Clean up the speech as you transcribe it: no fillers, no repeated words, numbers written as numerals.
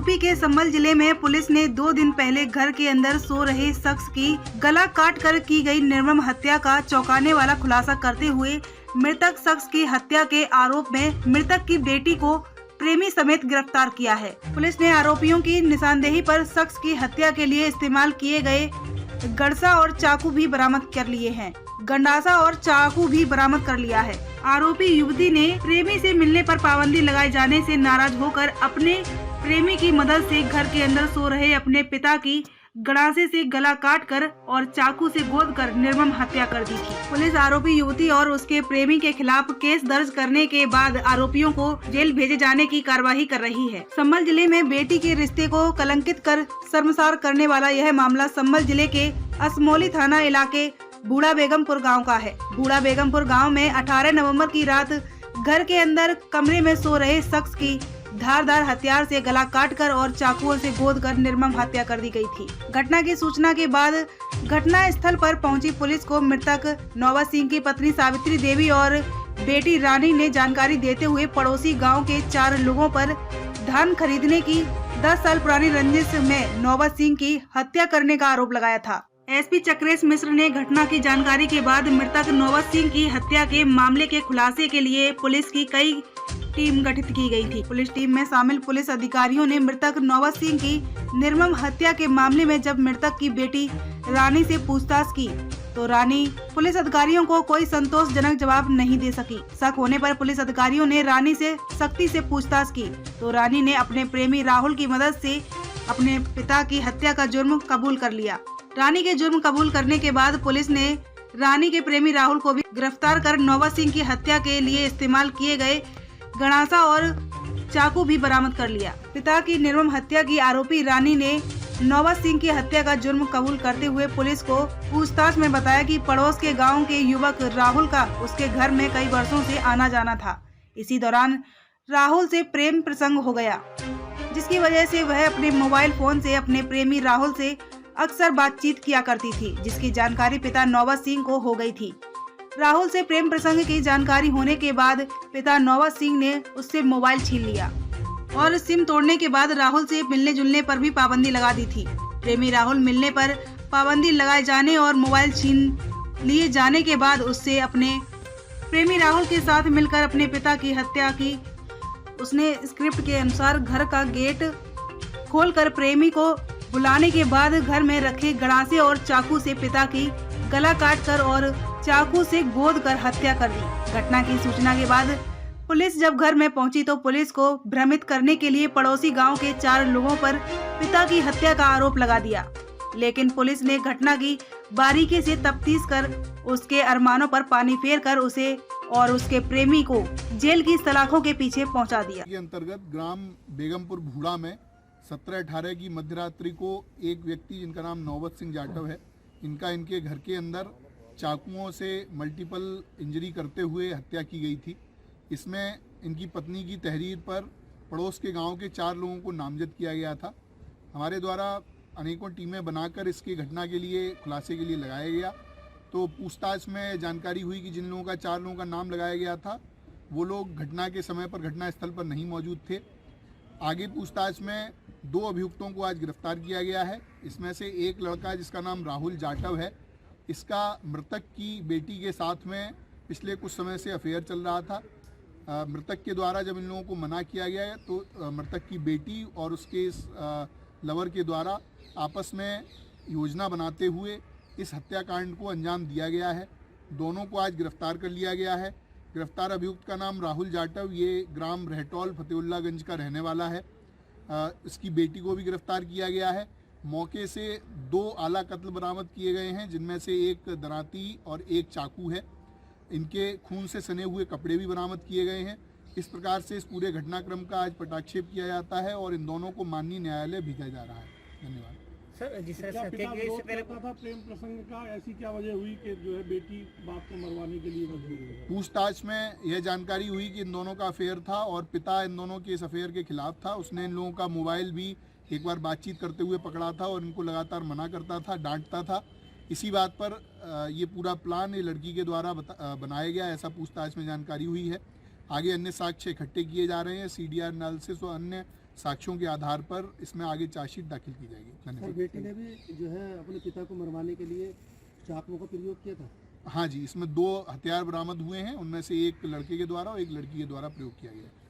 UP के संभल जिले में पुलिस ने 2 दिन पहले घर के अंदर सो रहे शख्स की गला काट कर की गई निर्मम हत्या का चौंकाने वाला खुलासा करते हुए मृतक शख्स की हत्या के आरोप में मृतक की बेटी को प्रेमी समेत गिरफ्तार किया है। पुलिस ने आरोपियों की निशानदेही पर शख्स की हत्या के लिए इस्तेमाल किए गए गड़सा और चाकू भी बरामद कर लिए हैं। गंडासा और चाकू भी बरामद कर लिया है। आरोपी युवती ने प्रेमी से मिलने पर पाबंदी लगाए जाने से नाराज होकर अपने प्रेमी की मदद से घर के अंदर सो रहे अपने पिता की गड़ासे से गला काटकर और चाकू से गोदकर निर्मम हत्या कर दी थी। पुलिस आरोपी युवती और उसके प्रेमी के खिलाफ केस दर्ज करने के बाद आरोपियों को जेल भेजे जाने की कार्रवाई कर रही है। संभल जिले में बेटी के रिश्ते को कलंकित कर शर्मसार करने वाला यह मामला संभल जिले के असमोली थाना इलाके बूढ़ा बेगमपुर गांव का है। बूढ़ा बेगमपुर गांव में 18 नवंबर की रात घर के अंदर कमरे में सो रहे शख्स की धारदार हथियार से गला काटकर और चाकुओं से गोदकर निर्मम हत्या कर दी गई थी। घटना की सूचना के बाद घटना स्थल पर पहुंची पुलिस को मृतक नौबत सिंह की पत्नी सावित्री देवी और बेटी रानी ने जानकारी देते हुए पड़ोसी गांव के 4 लोगों पर धान खरीदने की 10 साल पुरानी रंजिश में नौबत सिंह की हत्या करने का आरोप लगाया था। एसपी चक्रेश मिश्र ने घटना की जानकारी के बाद मृतक नौबत सिंह की हत्या के मामले के खुलासे के लिए पुलिस की कई टीम गठित की गई थी। पुलिस टीम में शामिल पुलिस अधिकारियों ने मृतक नौबत सिंह की निर्मम हत्या के मामले में जब मृतक की बेटी रानी से पूछताछ की तो रानी पुलिस अधिकारियों को कोई संतोषजनक जवाब नहीं दे सकी। शक होने पर पुलिस अधिकारियों ने रानी से सख्ती से पूछताछ की तो रानी ने अपने प्रेमी राहुल की मदद से अपने पिता की हत्या का जुर्म कबूल कर लिया। रानी के जुर्म कबूल करने के बाद पुलिस ने रानी के प्रेमी राहुल को भी गिरफ्तार कर नौबत सिंह की हत्या के लिए इस्तेमाल किए गए गड़ासा और चाकू भी बरामद कर लिया। पिता की निर्मम हत्या की आरोपी रानी ने नौबत सिंह की हत्या का जुर्म कबूल करते हुए पुलिस को पूछताछ में बताया कि पड़ोस के गांव के युवक राहुल का उसके घर में कई वर्षों से आना जाना था। इसी दौरान राहुल से प्रेम प्रसंग हो गया, जिसकी वजह से वह अपने मोबाइल फोन से अपने प्रेमी राहुल से अक्सर बातचीत किया करती थी, जिसकी जानकारी पिता नौबत सिंह को हो गई थी। राहुल से प्रेम प्रसंग की जानकारी होने के बाद पिता नौबत सिंह ने उससे मोबाइल छीन लिया और सिम तोड़ने के बाद राहुल से मिलने जुलने पर भी पाबंदी लगा दी थी। प्रेमी राहुल मिलने पर पाबंदी लगाए जाने और मोबाइल छीन लिए जाने के बाद उससे अपने प्रेमी राहुल के साथ मिलकर अपने पिता की हत्या की। उसने स्क्रिप्ट के अनुसार घर का गेट खोलकर प्रेमी को बुलाने के बाद घर में रखे गड़ासे और चाकू से पिता की गला काटकर और चाकू से गोदकर हत्या कर दी। घटना की सूचना के बाद पुलिस जब घर में पहुंची तो पुलिस को भ्रमित करने के लिए पड़ोसी गांव के 4 लोगों पर पिता की हत्या का आरोप लगा दिया, लेकिन पुलिस ने घटना की बारीकी से तफ्तीश कर उसके अरमानों पर पानी फेर कर उसे और उसके प्रेमी को जेल की सलाखों के पीछे पहुंचा दिया। के अंतर्गत ग्राम बेगमपुर बूढ़ा में 17-18 की मध्यरात्रि को एक व्यक्ति जिनका नाम नौबत सिंह जाटव है, इनके घर के अंदर चाकुओं से मल्टीपल इंजरी करते हुए हत्या की गई थी। इसमें इनकी पत्नी की तहरीर पर पड़ोस के गांव के 4 लोगों को नामजद किया गया था। हमारे द्वारा अनेकों टीमें बनाकर इसकी घटना के लिए खुलासे के लिए लगाया गया तो पूछताछ में जानकारी हुई कि जिन लोगों का 4 लोगों का नाम लगाया गया था वो लोग घटना के समय पर घटना स्थल पर नहीं मौजूद थे। आगे पूछताछ में 2 अभियुक्तों को आज गिरफ्तार किया गया है। इसमें से एक लड़का जिसका नाम राहुल जाटव है, इसका मृतक की बेटी के साथ में पिछले कुछ समय से अफेयर चल रहा था। मृतक के द्वारा जब इन लोगों को मना किया गया है तो मृतक की बेटी और उसके लवर के द्वारा आपस में योजना बनाते हुए इस हत्याकांड को अंजाम दिया गया है। दोनों को आज गिरफ्तार कर लिया गया है। गिरफ्तार अभियुक्त का नाम राहुल जाटव, ये ग्राम रहटौल फतेहुल्लागंज का रहने वाला है। इसकी बेटी को भी गिरफ्तार किया गया है। मौके से 2 आला कत्ल बरामद किए गए हैं, जिनमें से एक दराती और एक चाकू है। इनके खून से सने हुए कपड़े भी बरामद किए गए हैं। इस प्रकार से इस पूरे घटनाक्रम का आज पटाक्षेप किया जाता है और इन दोनों को माननीय न्यायालय भेजा जा रहा है। धन्यवाद। सर जिस तरह से था प्रेम प्रसंग का, ऐसी क्या वजह हुई कि जो है बेटी बाप को मरवाने के लिए मजबूर हुई? पूछताछ में यह जानकारी हुई कि इन दोनों का अफेयर था और पिता इन दोनों के इस अफेयर के खिलाफ था। उसने इन लोगों का मोबाइल भी एक बार बातचीत करते हुए पकड़ा था और इनको लगातार मना करता था, डांटता था। इसी बात पर ये पूरा प्लान ये लड़की के द्वारा बनाया गया, ऐसा पूछताछ में जानकारी हुई है। आगे अन्य साक्ष्य इकट्ठे किए जा रहे हैं। CDR एनालिसिस और अन्य साक्ष्यों के आधार पर इसमें आगे चार्जशीट दाखिल की जाएगी। धन्यवाद। बेटी ने भी जो है अपने पिता को मरवाने के लिए चाकुओं का प्रयोग किया था। हाँ जी, इसमें 2 हथियार बरामद हुए हैं, उनमें से एक लड़के के द्वारा और एक लड़की के द्वारा प्रयोग किया गया है।